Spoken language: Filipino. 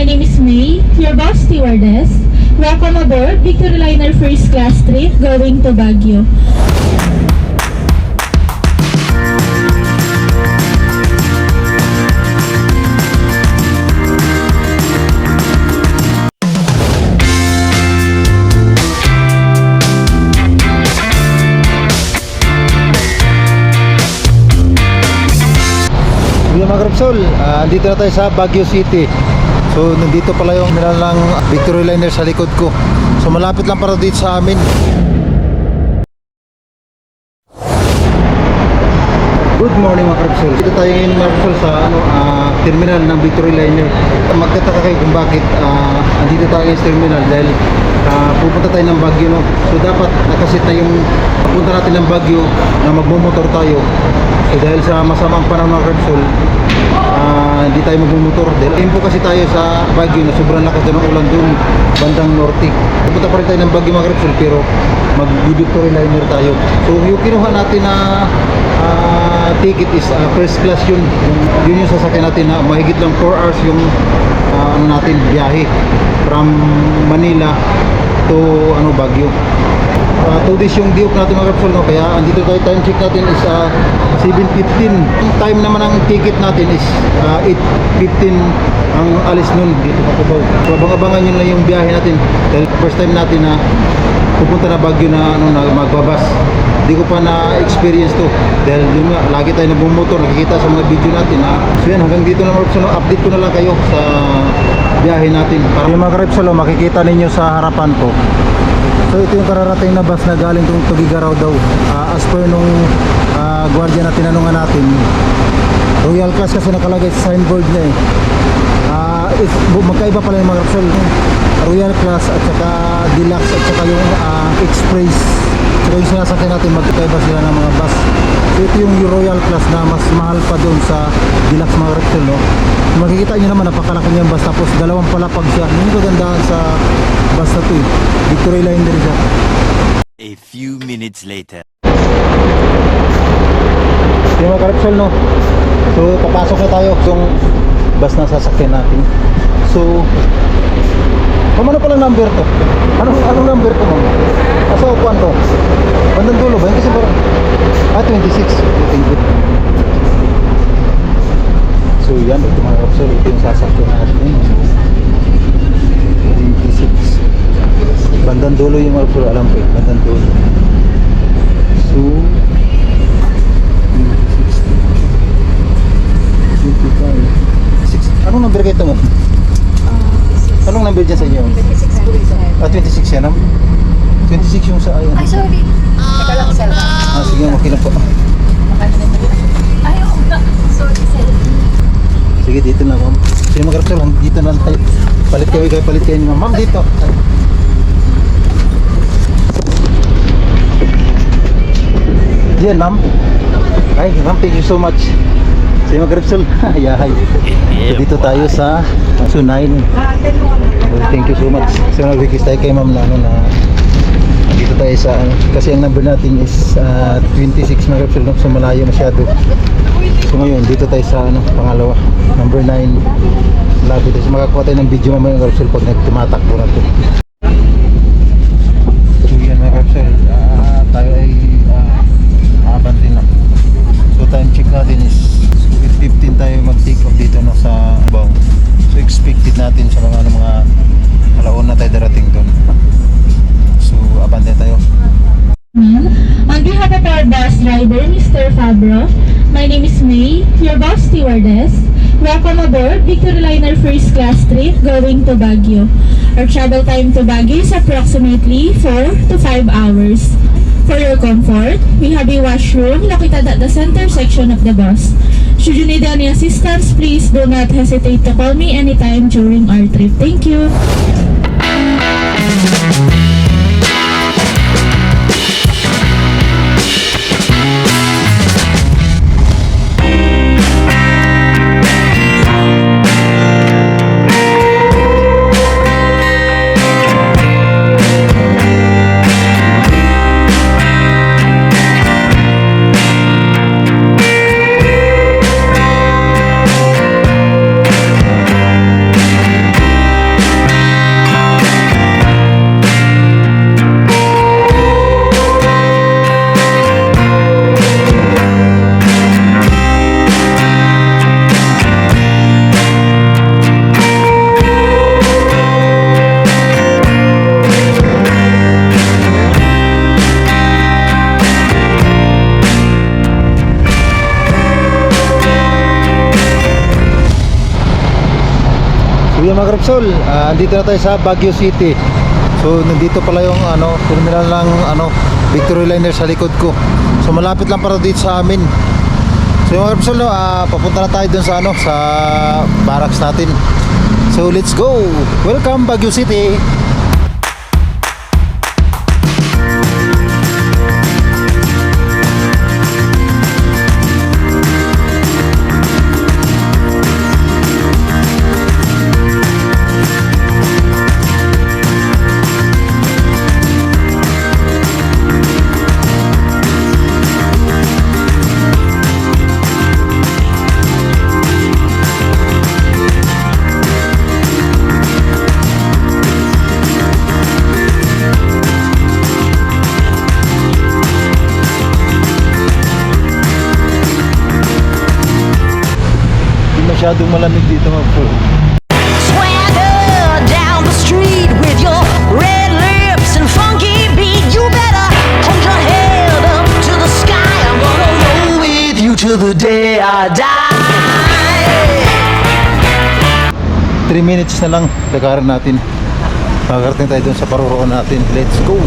name is May, your bus stewardess. Welcome aboard Victoryliner First Class trip going to Baguio. Mga Grabsol, andito na tayo sa Baguio City. So nandito pala yung terminal ng Victoryliner sa likod ko. So malapit lang para dito sa amin. Good morning mga Grabsol. Dito tayo ngayon mga Grabsol sa terminal ng Victoryliner. Magtataka kayo kung bakit andito tayo sa terminal dahil pupunta tayo ng Baguio, no? So dapat nakasit na yung papunta natin ng Baguio na magmumotor tayo. So dahil sa masamang panahon mga Grabsol, hindi tayo magmumotor dahil info kasi tayo sa Baguio na sobrang lakas ng ulan dun bandang norte. Pupunta pa rin tayo ng Baguio mga Grabsol pero mag-Victoryliner tayo. So yung kinuha natin na ticket is first class yun yung sasakyan natin na mahigit lang 4 hours yung natin biyahe from Manila to Baguio. 2 days yung diop natin mga Grabsol, no? Kaya andito tayo, time check natin is 7:15. Yung time naman ang ticket natin is 8:15 ang alis nun dito pa Cubao. So abang-abangan yun lang yung biyahe natin dahil first time natin na pupunta na Baguio na magbabas. Hindi ko pa na-experience to dahil yun nga, lagi tayo nagmumotor, nakikita sa mga video natin. So yan, hanggang dito na mga Grabsol, update ko na lang kayo sa biyahe natin. Para yung mga Grabsol, makikita ninyo sa harapan ko. So ito yung kararating na bus na galing tong Tugigaraw daw. As per nung gwardiya na tinanungan natin, Royal Class kasi nakalagay sa signboard niya eh. Magkaiba pala yung mga Grabsol, Royal Class at saka Deluxe at saka yung Express. So yung sinasakyan natin, magkaiba sila ng mga bus. So ito yung Royal Class na mas mahal pa doon sa Deluxe mga Grabsol, no? Makikita nyo naman, napakalaki niyang bus, tapos dalawang palapag siya. Yung kagandahan sa bus na to eh, Victoryliner siya. A few minutes later. Yung mga Grabsol, no? So papasok na tayo yung bus na sasakyan natin. So ano palang number to? Anong number to, ma'am? Asa upuan to? Bandang dulo ba? Kasi parang 26. Thank you. So yan, ito mga Grabsol, ito yung sasakyan natin. 26. Bandang dulo yung mga Grabsol, alam ko eh, bandang dulo. So 26. Anong number kayo ito, mo? Anong number dyan sa inyo? 26 po ito. 26 yan, ma'am? 26 yung sa ayan. Ay, sorry. Teka lang, sir. Sige, okay lang po. Ay, oo. Sorry, sir. Sige, dito na, ma'am. Sige, mga Grabsol, dito na tayo. Palit kayo ni ma'am. Ma'am, dito. Diyan, ma'am. Ay, ma'am, thank you so much. Sige, mga Grabsol. Ayahay. So, dito tayo sa Sunay. Thank you so much. So, nag-request tayo kay ma'am na dito tayo sa kasi ang number natin is 26 mga Grabsol, so malayo masyado. So ngayon dito tayo sa pangalawa, number 9. Lapit tayo, makakuha tayo ng video mamaya mga Grabsol pag tumatakbo na ito. So yan mga Grabsol, tayo ay abante na. So time check natin is 15 tayo mag-take off dito no, sa Cubao. So expected natin sa mga alaon na tayo darating doon. So abante tayo. On behalf of our bus driver, Mr. Fabro, my name is May, your bus stewardess. Welcome aboard Victoryliner First Class trip going to Baguio. Our travel time to Baguio is approximately 4 to 5 hours. For your comfort, we have a washroom located at the center section of the bus. Should you need any assistance, please do not hesitate to call me anytime during our trip. Thank you. So yun mga Krapsol, andito na tayo sa Baguio City. So nandito pala yung terminal ng Victory Liner sa likod ko. So malapit lang para dito sa amin. So yung mga Krapsol, papunta na tayo dun sa sa barracks natin. So let's go. Welcome Baguio City. Masyadong malamig dito mga bro. Swagger down the street with your red lips and funky beat. You better hold your head up to the sky. I'm gonna roll with you till the day I die. 3 minutes na lang lagaran natin. Makakarating tayo dun sa parurooan natin. Let's go!